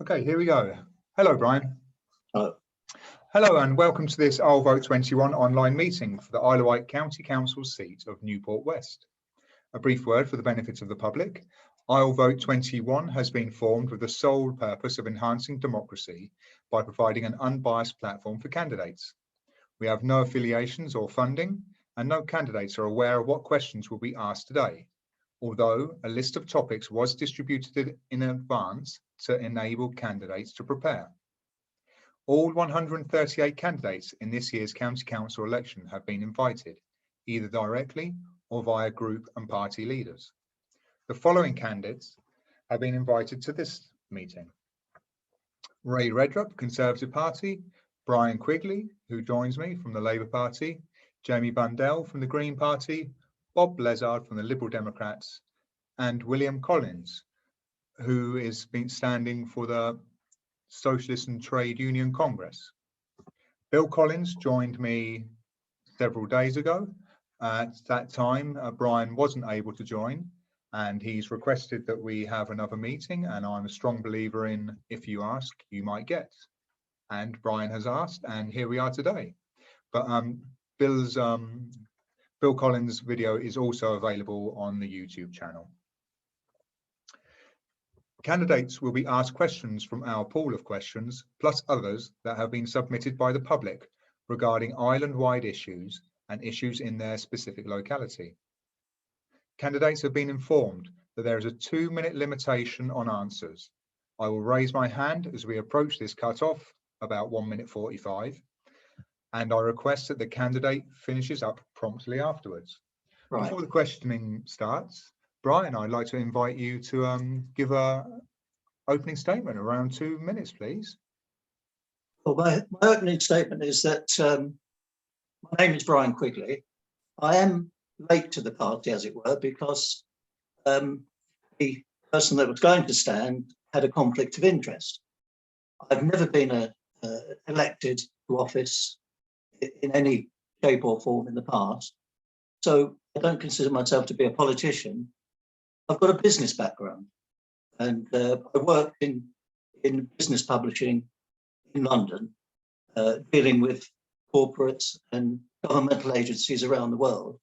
Okay, here we go. Hello, Brian. Hello. Hello, and welcome to this IsleVote21 online meeting for the Isle of Wight County Council seat of Newport West. A brief word for the benefit of the public. IsleVote21 has been formed with the sole purpose of enhancing democracy by providing an unbiased platform for candidates. We have no affiliations or funding, and no candidates are aware of what questions will be asked today, although a list of topics was distributed in advance to enable candidates to prepare. All 138 candidates in this year's County Council election have been invited, either directly or via group and party leaders. The following candidates have been invited to this meeting: Ray Redrup, Conservative Party; Brian Quigley, who joins me from the Labour Party; Jamie Bundell from the Green Party; Bob Blezard from the Liberal Democrats; and William Collins, who is been standing for the Socialist and Trade Union Congress. Bill Collins joined me several days ago. At that time, Brian wasn't able to join, and he's requested that we have another meeting, and I'm a strong believer in if you ask, you might get. And Brian has asked, and here we are today. But Bill Collins' video is also available on the YouTube channel. Candidates will be asked questions from our pool of questions, plus others that have been submitted by the public regarding island-wide issues and issues in their specific locality. Candidates have been informed that there is a 2-minute limitation on answers. I will raise my hand as we approach this cut-off, about 1:45, and I request that the candidate finishes up promptly afterwards. Right. Before the questioning starts, Brian, I'd like to invite you to give an opening statement around 2 minutes, please. Well, my opening statement is that my name is Brian Quigley. I am late to the party, as it were, because the person that was going to stand had a conflict of interest. I've never been elected to office in any shape or form in the past, so I don't consider myself to be a politician. I've got a business background, and I worked in business publishing in London, dealing with corporates and governmental agencies around the world.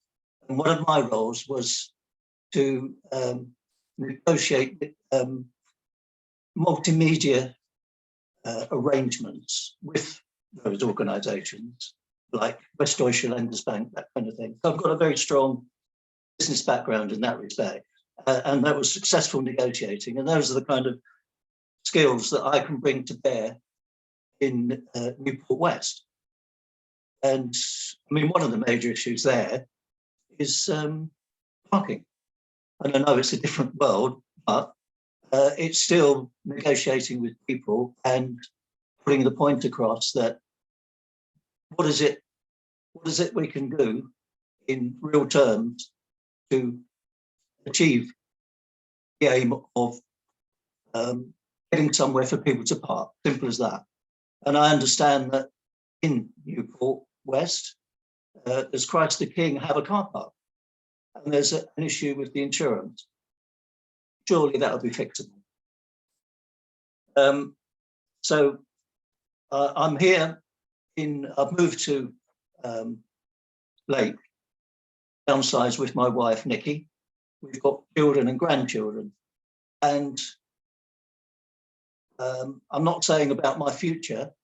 And one of my roles was to negotiate multimedia arrangements with those organisations, like West Deutsche Landesbank, that kind of thing. So I've got a very strong business background in that respect. And that was successful negotiating, and those are the kind of skills that I can bring to bear in Newport West. And I mean, one of the major issues there is parking. And I know it's a different world, but it's still negotiating with people and putting the point across that what is it we can do in real terms to achieve the aim of getting somewhere for people to park, simple as that. And I understand that in Newport West, does Christ the King have a car park? And there's an issue with the insurance. Surely that will be fixable. So I'm here I've moved to Lake, downsized with my wife, Nikki. We've got children and grandchildren, and I'm not saying about my future.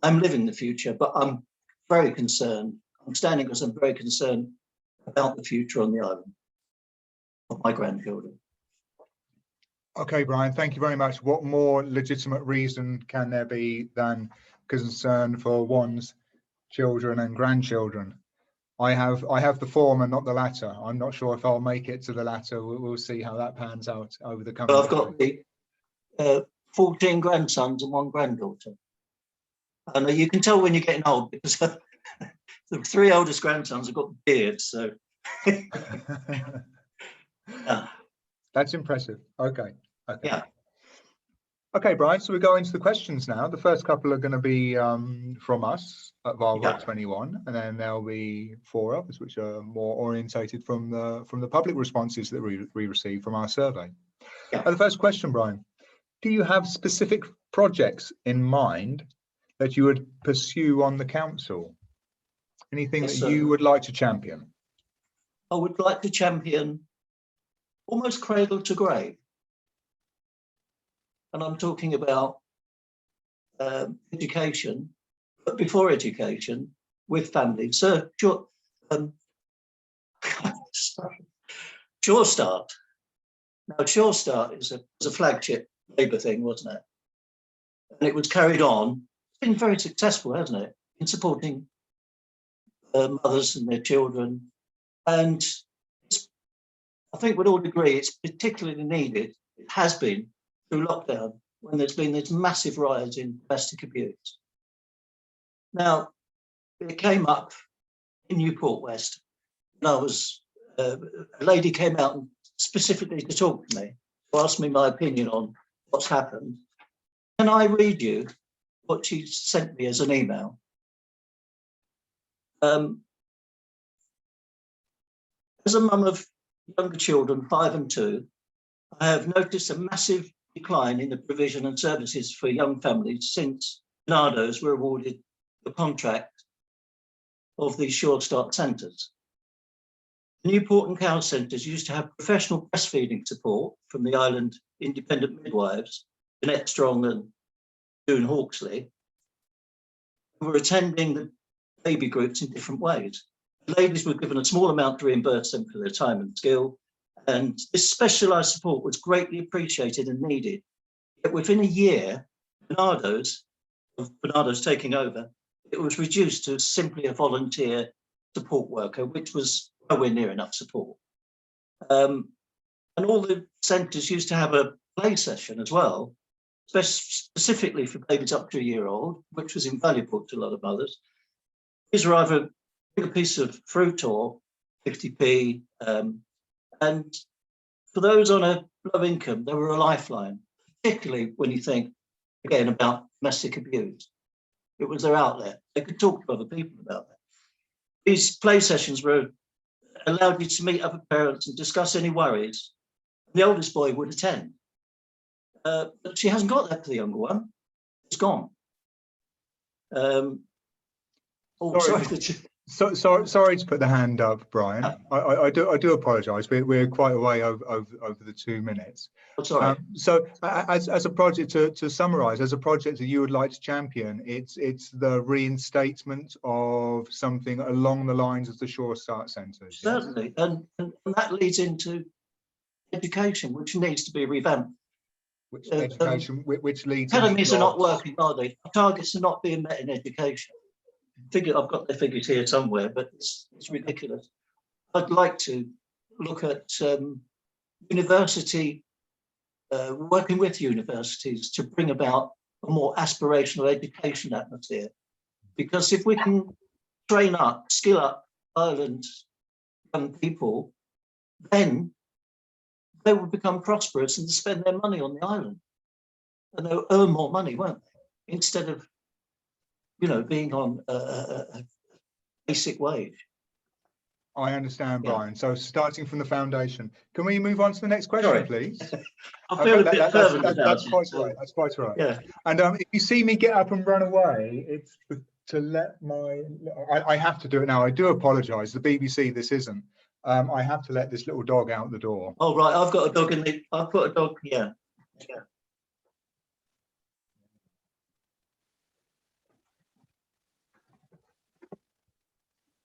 I'm living the future, but I'm very concerned. I'm standing because I'm very concerned about the future on the island of my grandchildren. Okay, Brian, thank you very much. What more legitimate reason can there be than concern for one's children and grandchildren? I have the former, not the latter. I'm not sure if I'll make it to the latter. We'll see how that pans out over the coming. Well, I've got the 14 grandsons and 1 granddaughter. And you can tell when you're getting old because the 3 oldest grandsons have got beards. So yeah. That's impressive. Okay. Yeah. Okay, Brian, so we go into the questions now. The first couple are going to be from us at IsleVote21, and then there'll be 4 others which are more orientated from the public responses that we received from our survey. Yeah. The first question, Brian, do you have specific projects in mind that you would pursue on the council? Anything that you would like to champion? I would like to champion almost cradle to grave. And I'm talking about education, but before education, with families. So, Sure Start. Now, Sure Start is a flagship Labour thing, wasn't it? And it was carried on. It's been very successful, hasn't it, in supporting mothers and their children. And I think we'd all agree it's particularly needed. It has been through lockdown when there's been this massive rise in domestic abuse. Now, it came up in Newport West, and I was a lady came out specifically to talk to me, to ask me my opinion on what's happened. Can I read you what she sent me as an email? As a mum of younger children, 5 and 2, I have noticed a massive decline in the provision and services for young families since Barnardo's were awarded the contract of these Sure Start centres. Newport and Cowes centres used to have professional breastfeeding support from the island independent midwives, Jeanette Strong and June Hawksley, who were attending the baby groups in different ways. The ladies were given a small amount to reimburse them for their time and skill, and this specialised support was greatly appreciated and needed. Yet within a year, Barnardo's taking over, it was reduced to simply a volunteer support worker, which was nowhere near enough support. And all the centres used to have a play session as well, specifically for babies up to a year old, which was invaluable to a lot of mothers. These were either a piece of fruit or 50p. And for those on a low income, they were a lifeline, particularly when you think, again, about domestic abuse. It was their outlet. They could talk to other people about that. These play sessions allowed you to meet other parents and discuss any worries. The oldest boy would attend. But she hasn't got that for the younger one. It's gone. Sorry to put the hand up, Brian. I do apologise. We're quite away over the 2 minutes. Oh, sorry. So as a project, to summarise, as a project that you would like to champion, it's the reinstatement of something along the lines of the Sure Start centres. Certainly, and that leads into education, which needs to be revamped. Which leads. Academies are not working, are they? Targets are not being met in education. I've got the figures here somewhere, but it's ridiculous. I'd like to look at university, working with universities to bring about a more aspirational education atmosphere. Because if we can train up, skill up Ireland's young people, then they will become prosperous and spend their money on the island. And they'll earn more money, won't they? Instead of being on a basic wage. I understand, Brian. So starting from the foundation, can we move on to the next question, please? That's quite right. That's quite right. Yeah. And if you see me get up and run away, it's to let I have to do it now. I do apologise. The BBC, this isn't. I have to let this little dog out the door. Oh right, I've got a dog I've put a dog. Yeah.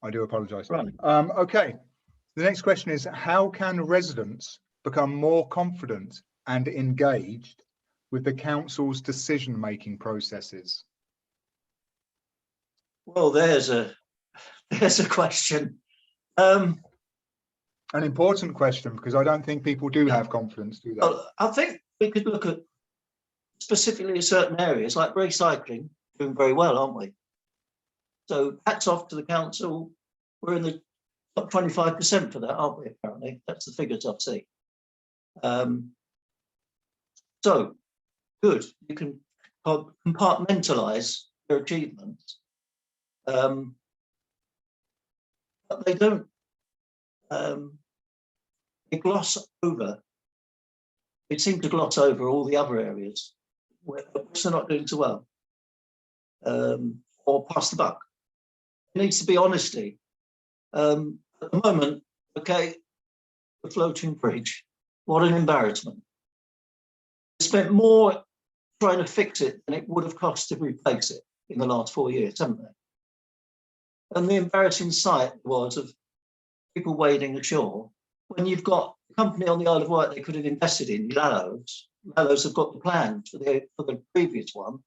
I do apologise. Right. Okay, the next question is, how can residents become more confident and engaged with the council's decision-making processes? Well, there's a question. An important question, because I don't think people do have confidence, do they? Well, I think we could look at specifically certain areas like recycling, doing very well, aren't we? So hats off to the council. We're in the top 25% for that, aren't we, apparently? That's the figures I've seen. So, good. You can compartmentalise your achievements. But they don't, they gloss over, they seem to gloss over all the other areas they're not doing so well, or pass the buck. It needs to be honesty. At the moment, okay, the floating bridge, what an embarrassment. We spent more trying to fix it than it would have cost to replace it in the last 4 years, haven't they? And the embarrassing sight was of people wading ashore when you've got a company on the Isle of Wight they could have invested in, Lallows. Lallows have got the plans for the previous one.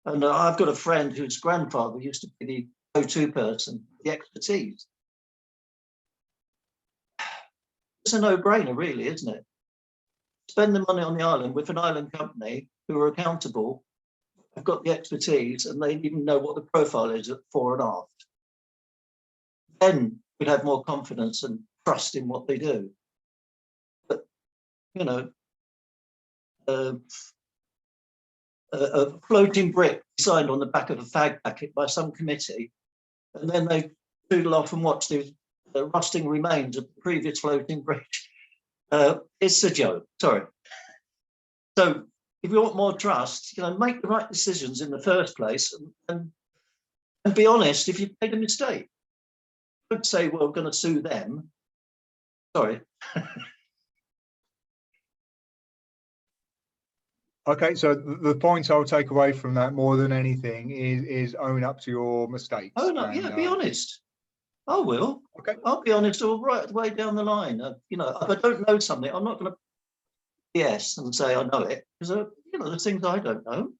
And I've got a friend whose grandfather used to be the go-to person, the expertise. It's a no-brainer, really, isn't it? Spend the money on the island with an island company who are accountable, have got the expertise, and they even know what the profile is at fore and aft. Then we'd have more confidence and trust in what they do. But, you know, a floating brick signed on the back of a fag packet by some committee, and then they doodle off and watch the rusting remains of the previous floating bridge. It's a joke, sorry. So if you want more trust, you know, make the right decisions in the first place and be honest if you've made a mistake. Don't say, well, we're going to sue them. Sorry. Okay, so the point I'll take away from that more than anything is own up to your mistakes. Oh no, yeah, be honest. I will. Okay. I'll be honest all right the way down the line. You know, if I don't know something, I'm not going to yes and say I know it, because you know, there's things I don't know.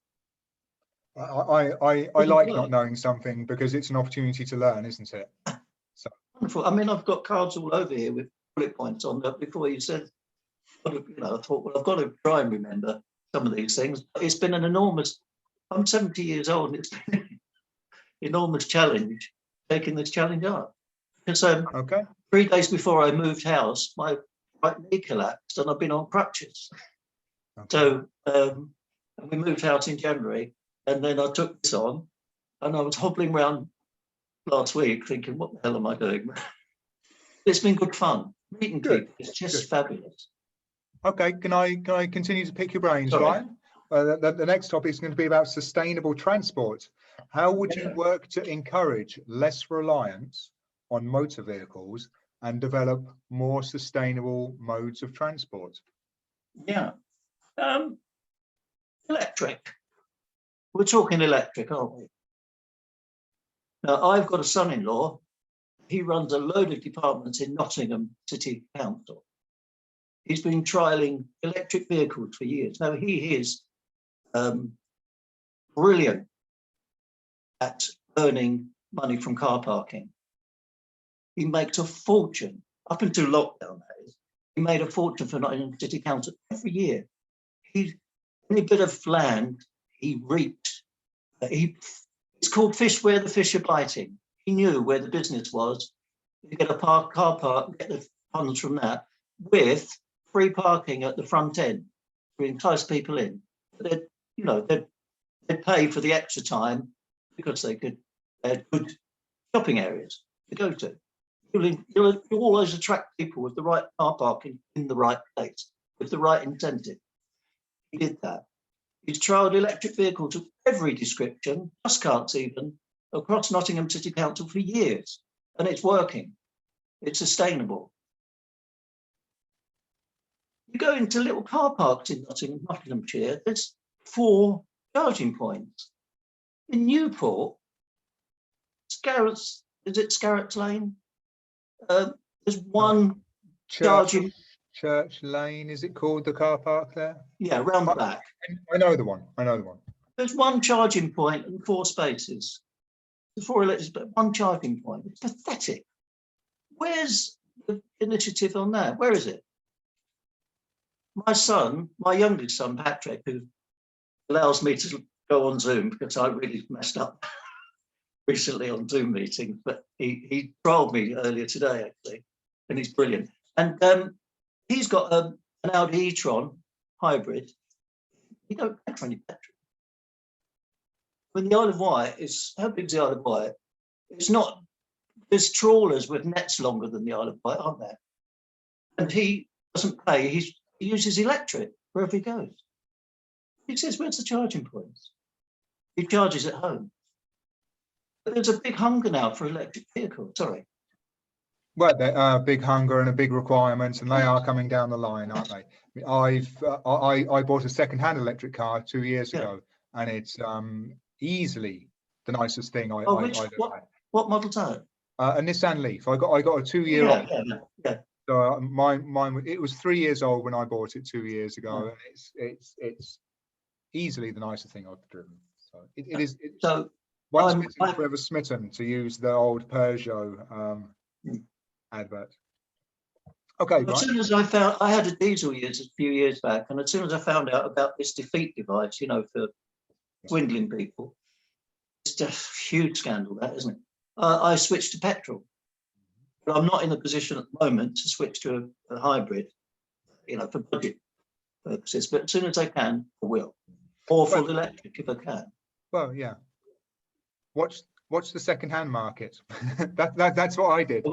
I like not knowing something because it's an opportunity to learn, isn't it? So wonderful. I mean, I've got cards all over here with bullet points on that. Before you said, you know, I thought, well, I've got to try and remember some of these things. It's been an enormous. I'm 70 years old, and it's been an enormous challenge taking this challenge up. Because okay. 3 days before I moved house, my right knee collapsed, and I've been on crutches. Okay. So we moved house in January, and then I took this on, and I was hobbling around last week thinking, what the hell am I doing? It's been good fun. Meeting people is just fabulous. Okay, can I continue to pick your brains, Sorry. Ryan? The next topic is going to be about sustainable transport. How would you work to encourage less reliance on motor vehicles and develop more sustainable modes of transport? Yeah, electric. We're talking electric, aren't we? Now, I've got a son-in-law. He runs a load of departments in Nottingham City Council. He's been trialling electric vehicles for years. Now, he is brilliant at earning money from car parking. He makes a fortune. Up until lockdown days, he made a fortune for Nottingham City Council every year. Any bit of land he reaped, it's called fish where the fish are biting. He knew where the business was. You get a car park, get the funds from that, with free parking at the front end to entice people in. They'd, you know, they'd pay for the extra time because they had good shopping areas to go to. You'll always attract people with the right car parking in the right place, with the right incentive. He did that. He's trialled electric vehicles of every description, bus carts even, across Nottingham City Council for years, and it's working. It's sustainable. You go into little car parks in Nottinghamshire, there's 4 charging points. In Newport, is it Scarrett's Lane? There's one charging. Church Lane, is it called, the car park there? Yeah, round the back. I know the one. There's one charging point and 4 spaces. There's 4 electric, but 1 charging point. It's pathetic. Where's the initiative on that? Where is it? My youngest son, Patrick, who allows me to go on Zoom because I really messed up recently on Zoom meetings, but he trialled me earlier today, actually, and he's brilliant. And he's got an Audi e-tron hybrid. You don't pay for any petrol. When the Isle of Wight is, how big is the Isle of Wight? It's not, there's trawlers with nets longer than the Isle of Wight, aren't there? And he doesn't pay, he uses electric wherever he goes. He says, where's the charging points? He charges at home. But there's a big hunger now for electric vehicles. Sorry. Well, there are a big hunger and a big requirements, and they are coming down the line, aren't they? I bought a second-hand electric car 2 years ago, and it's easily the nicest thing I've ever had. What model's that? A Nissan Leaf. I got a 2-year-old. Yeah. So mine it was 3 years old when I bought it 2 years ago, and it's easily the nicest thing I've driven. So it is. So once forever smitten, to use the old Peugeot advert. Okay. As soon as I had a diesel a few years back, and as soon as I found out about this defeat device, for swindling people, it's just a huge scandal, that, isn't it? I switched to petrol, but I'm not in a position at the moment to switch to a hybrid, for budget purposes. But as soon as I can, I will, or full electric if I can. Well, yeah. Watch the second-hand market. That's what I did. We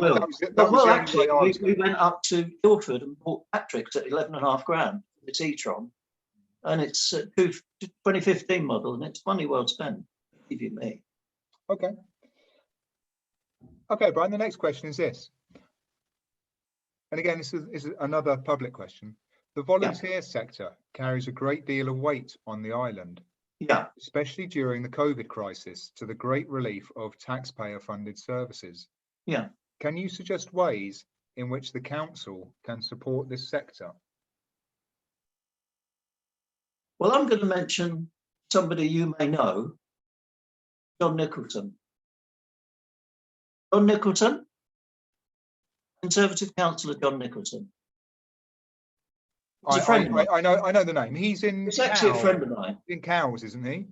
went up to Guildford and bought Patrick's at 11.5 grand. It's e-tron, and it's a 2015 model, and it's money well spent. Believe you me. Okay. Okay, Brian. The next question is this, and again, this is another public question. The volunteer sector carries a great deal of weight on the island. Yeah. Especially during the COVID crisis, to the great relief of taxpayer-funded services. Yeah. Can you suggest ways in which the council can support this sector? Well, I'm going to mention somebody you may know, John Nicholson. John Nicholson, Conservative councillor John Nicholson. He's a friend of mine. I know the name. He's actually a friend of mine. In Cowes, isn't he?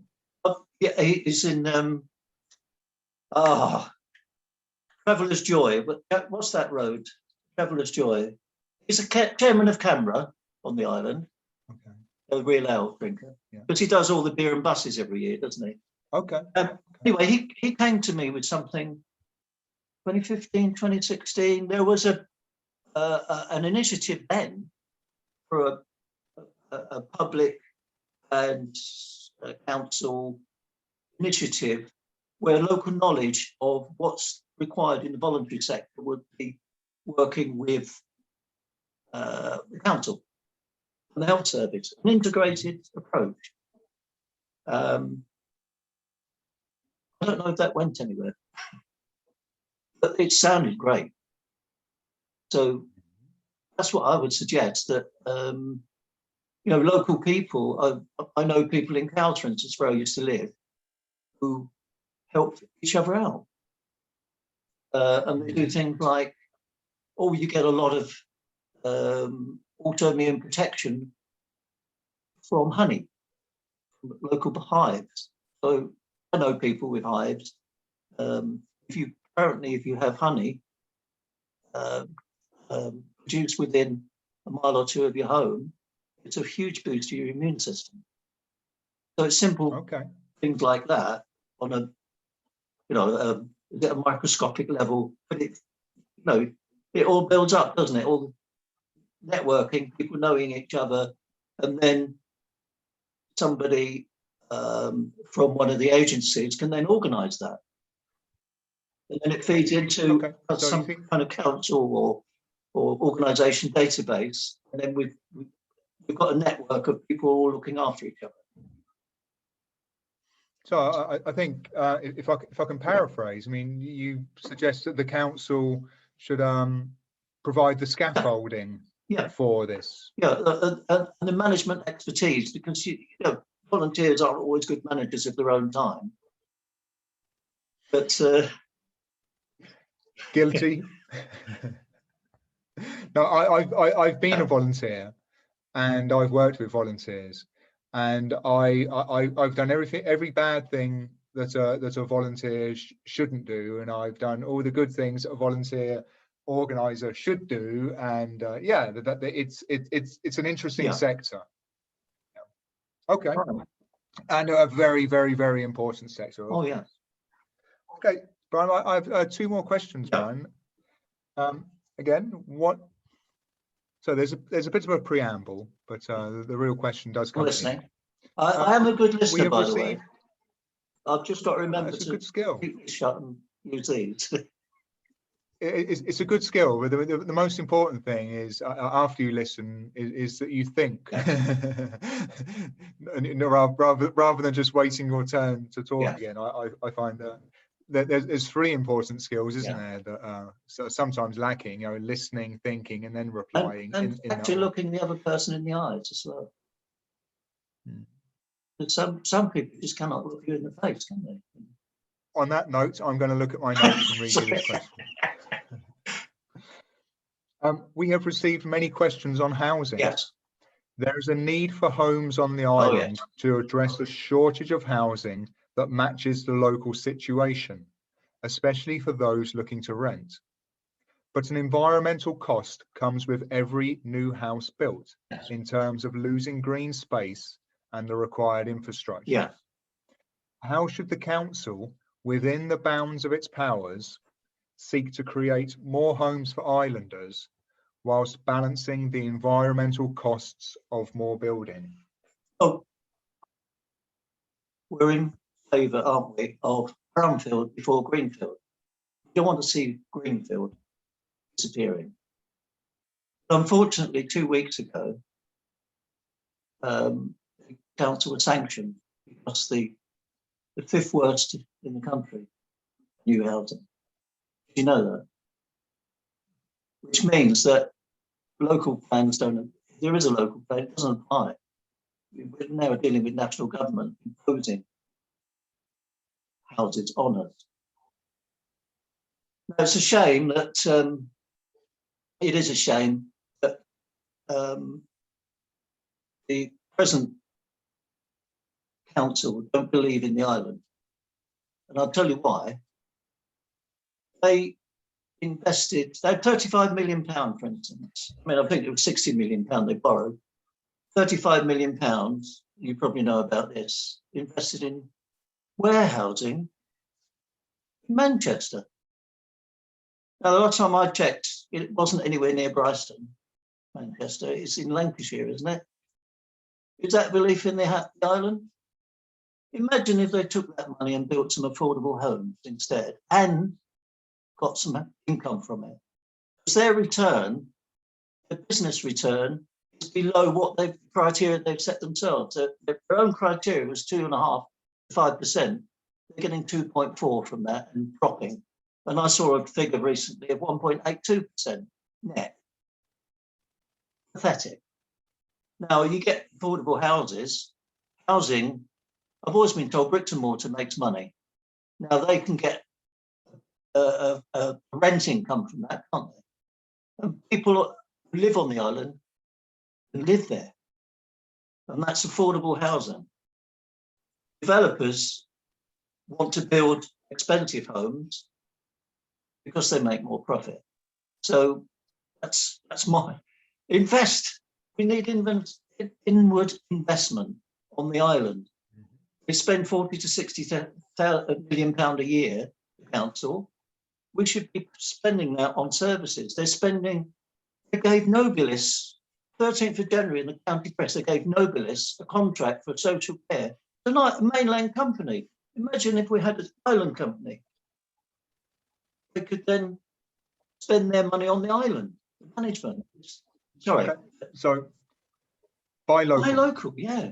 Yeah, he's in Traveller's Joy. What's that road? Traveller's Joy. He's a chairman of Camera on the island. Okay. A real ale drinker. Yeah. But he does all the beer and buses every year, doesn't he? Okay. Anyway, he came to me with something. 2015, 2016. There was an initiative then for a public and council initiative where local knowledge of what's required in the voluntary sector would be working with the council and the health service, an integrated approach. I don't know if that went anywhere, but it sounded great. So that's what I would suggest, that local people. I know people in Cowes, for instance, where I used to live, who help each other out, and they do things like, you get a lot of autoimmune protection from honey, from local hives. So I know people with hives. If you have honey produced within a mile or two of your home, it's a huge boost to your immune system. So it's simple things like that on a microscopic level, but it all builds up, doesn't it? All the networking, people knowing each other, and then somebody from one of the agencies can then organise that, and then it feeds into some kind of council or organisation database, and then we've got a network of people all looking after each other. So I think if I can paraphrase, I mean, you suggest that the council should provide the scaffolding for this. Yeah, and the management expertise, because volunteers aren't always good managers of their own time. But guilty. No, I've been a volunteer, and I've worked with volunteers, and I've done every bad thing that a volunteer shouldn't do, and I've done all the good things that a volunteer organizer should do, and it's an interesting sector. Yeah. Okay, and a very, very, very important sector. Oh yeah. Okay, Brian, I have 2 more questions, Brian. Again, so there's a bit of a preamble, but the real question does come. Listening. I am a good listener, have by the way. received. I've just got to remember It's a to good skill. keep this shut and use these. It's a good skill, but the most important thing is after you listen is that you think, and rather than just waiting your turn to talk again. I find that there's three important skills, isn't there, that so sometimes lacking. You know, listening, thinking, and then replying. And actually looking the other person in the eyes as well. Some people just cannot look you in the face, can they? On that note, I'm going to look at my notes and read you this question. We have received many questions on housing. Yes. There is a need for homes on the island to address a shortage of housing that matches the local situation, especially for those looking to rent. But an environmental cost comes with every new house built in terms of losing green space and the required infrastructure. Yeah. How should the council, within the bounds of its powers, seek to create more homes for islanders whilst balancing the environmental costs of more building? Oh, we're in favour, aren't we, of brownfield before greenfield. We don't want to see greenfield disappearing. Unfortunately, 2 weeks ago, the council was sanctioned because the fifth worst in the country, new housing. You know that? Which means that local plans don't, if there is a local plan, it doesn't apply. We're now dealing with national government imposing houses on us. Now, it's a shame that, it is a shame that the present council don't believe in the island. And I'll tell you why. They invested, they had £35 million, for instance. I mean, I think it was £60 million they borrowed. £35 million, you probably know about this, invested in warehousing in Manchester. Now, the last time I checked, it wasn't anywhere near Brighton, Manchester. It's in Lancashire, isn't it? Is that belief in the island? Imagine if they took that money and built some affordable homes instead and got some income from it. Because their return, the business return, is below what they've criteria they've set themselves. Their own criteria was 2.5% to 5%. They're getting 2.4 from that and dropping. And I saw a figure recently of 1.82% net. Pathetic. Now you get affordable houses. Housing, I've always been told bricks and mortar makes money. Now they can get a rent income from that, can't they? And people who live on the island can live there. And that's affordable housing. Developers want to build expensive homes because they make more profit. So that's my invest. We need inward investment on the island. We spend 40 to 60 million pound a year, the council. We should be spending that on services. They're spending, they gave Nobilis, 13th of January in the county press, they gave Nobilis a contract for social care. Tonight, a mainland company. Imagine if we had an island company. They could then spend their money on the island, the management. Sorry. Okay. So, buy local. Buy local, yeah.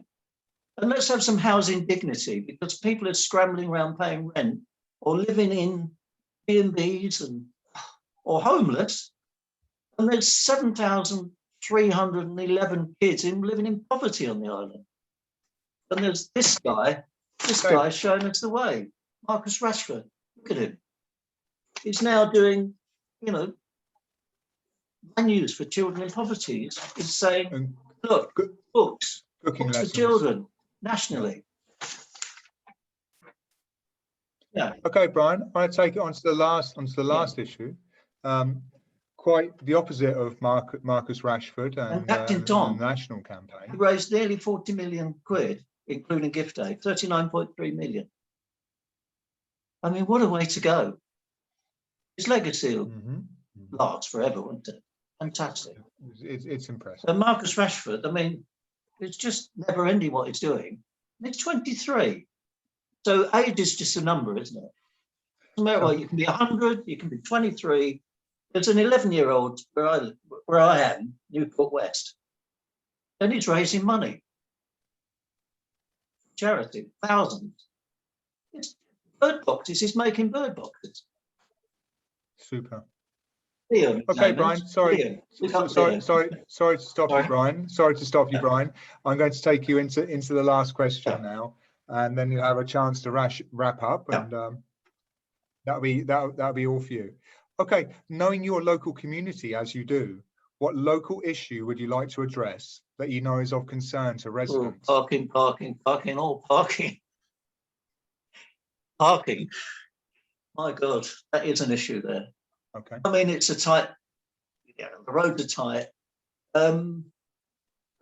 And let's have some housing dignity, because people are scrambling around paying rent or living in B&Bs or homeless. And there's 7,311 kids living in poverty on the island. And there's this guy showing us the way, Marcus Rashford. Look at him. He's now doing, you know, menus for children in poverty. He's saying, look, books for children nationally. Yeah. Okay, Brian, I want to take it on to the last issue. Quite the opposite of Marcus Rashford and Captain Tom, the national campaign. He raised nearly 40 million quid, including gift aid, 39.3 million. I mean, what a way to go. His legacy will last forever, won't it? Fantastic. It's impressive. And Marcus Rashford, I mean, it's just never ending what he's doing. It's 23. So age is just a number, isn't it? No matter what, you can be 100, you can be 23. There's an 11-year-old where I am, Newport West, and he's raising money. Charity, thousands. It's bird boxes, he's making bird boxes. Super. Leon, Okay, Brian, sorry to stop you, Brian. Sorry to stop you, Brian. I'm going to take you into the last question now, and then you'll have a chance to wrap up, and that'll be all for you. Okay, knowing your local community as you do, what local issue would you like to address that you know is of concern to residents? Parking, all parking. Parking. My God, that is an issue there. Okay. I mean, it's a tight, the roads are tight. And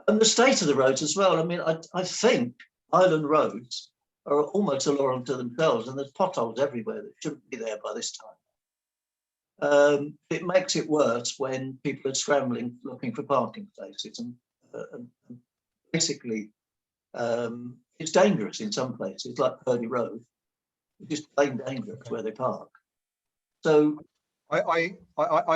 the state of the roads as well. I mean, I think island roads are almost a law unto themselves, and there's potholes everywhere that shouldn't be there by this time. It makes it worse when people are scrambling looking for parking places, and basically it's dangerous in some places, like Purdy Road. It's just plain dangerous where they park. So I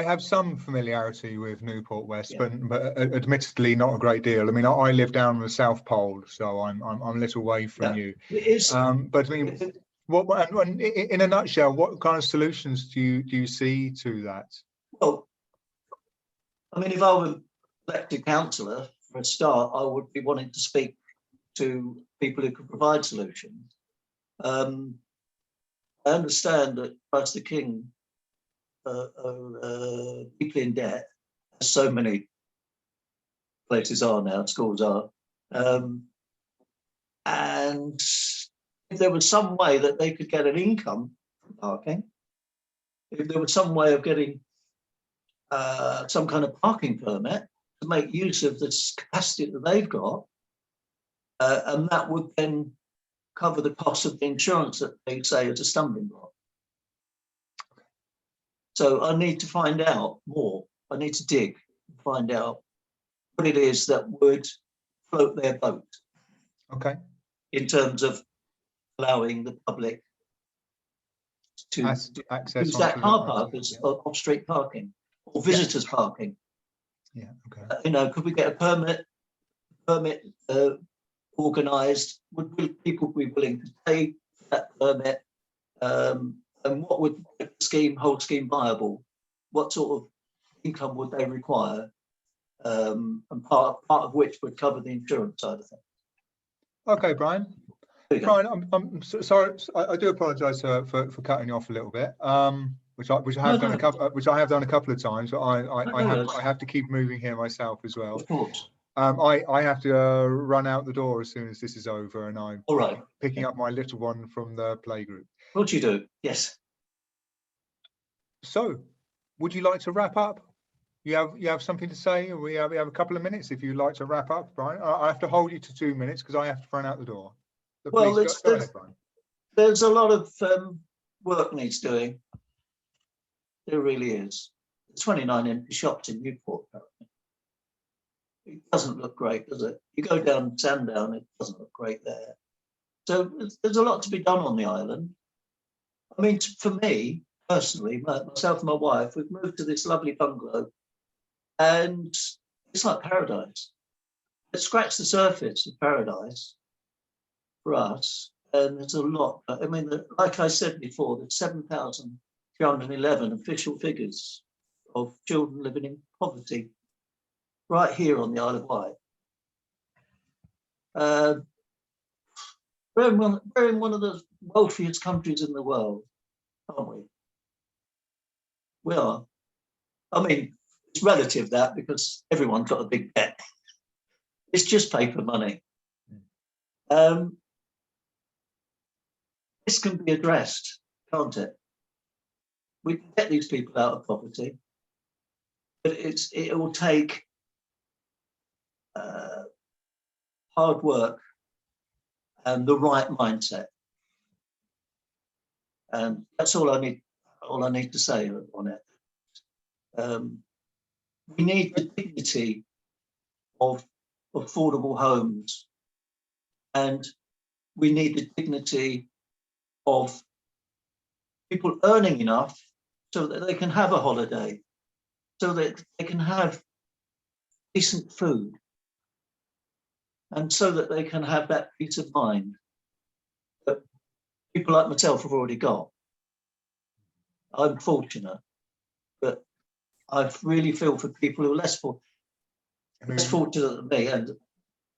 have some familiarity with Newport West, but admittedly not a great deal. I mean, I live down the South Pole, so I'm a little way from you. It is. But I mean, in a nutshell, what kind of solutions do you see to that? Well, I mean, if I were elected councillor for a start, I would be wanting to speak to people who could provide solutions. I understand that Christ the King are deeply in debt, as so many places are now, schools are. And if there was some way that they could get an income from parking, if there was some way of getting some kind of parking permit to make use of this capacity that they've got, and that would then cover the cost of the insurance that they say is a stumbling block. So I need to find out more. I need to dig and find out what it is that would float their boat. Okay. In terms of allowing the public to access use that car park as off-street parking or visitors parking. Yeah. Okay. Could we get a permit organised? Would people be willing to pay for that permit? And what would make the whole scheme viable? What sort of income would they require? And part of which would cover the insurance side of things. Okay, Brian. Brian, I'm sorry. I do apologise for cutting you off a little bit. Which I have done a couple of times, but I have to keep moving here myself as well. Of course. I have to run out the door as soon as this is over, and I'm picking up my little one from the playgroup. What do you do? Yes. So, would you like to wrap up? You have something to say? We have a couple of minutes if you'd like to wrap up, Brian. I have to hold you to 2 minutes because I have to run out the door. So well, go ahead, Brian. There's a lot of work needs doing. There really is. There's 29 empty shops in Newport currently. It doesn't look great, does it? You go down Sandown, it doesn't look great there. So there's a lot to be done on the island. I mean, for me personally, myself and my wife, we've moved to this lovely bungalow, and it's like paradise. It's scratched the surface of paradise for us, and there's a lot. I mean, like I said before, there's 7,311 official figures of children living in poverty right here on the Isle of Wight. We're in one of the wealthiest countries in the world, aren't we? We are. I mean, it's relative that because everyone's got a big debt. It's just paper money. This can be addressed, can't it? We can get these people out of poverty, but it will take hard work and the right mindset. And that's all I need to say on it. We need the dignity of affordable homes, and we need the dignity of people earning enough so that they can have a holiday, so that they can have decent food, and so that they can have that peace of mind that people like myself have already got. I'm fortunate, but I really feel for people who are less fortunate than me. And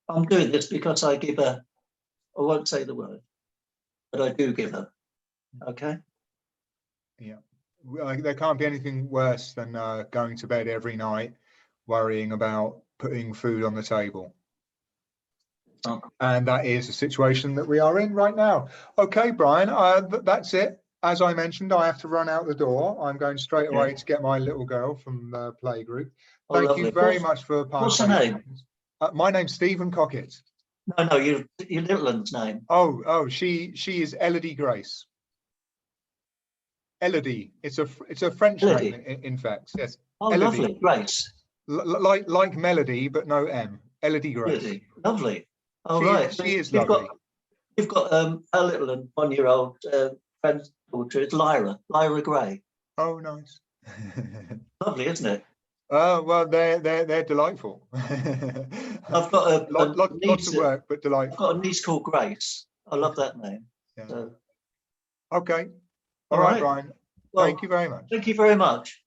I'm doing this because I give I won't say the word, but I do give her. Okay. Yeah. There can't be anything worse than going to bed every night worrying about putting food on the table. Oh. And that is the situation that we are in right now. Okay, Brian, that's it. As I mentioned, I have to run out the door. I'm going straight away to get my little girl from the playgroup. Thank you very much for partaking. What's her name? My name's Stephen Cockett. No, your little one's name. Oh, she is Elodie Grace. Elodie. It's a French Elodie. name, in fact. Yes. Oh, Elodie. lovely, Grace. Like melody, but no M. Elodie Grace. Elodie. Lovely. Oh, right. She is lovely. You've got a little and 1-year-old friend's daughter. It's Lyra Gray. Oh, nice. Lovely, isn't it? Oh, well, they're delightful. I've got lots of work, but delightful. I've got a niece called Grace. I love that name. Yeah. So. Okay. All right, Brian. Well, thank you very much. Thank you very much.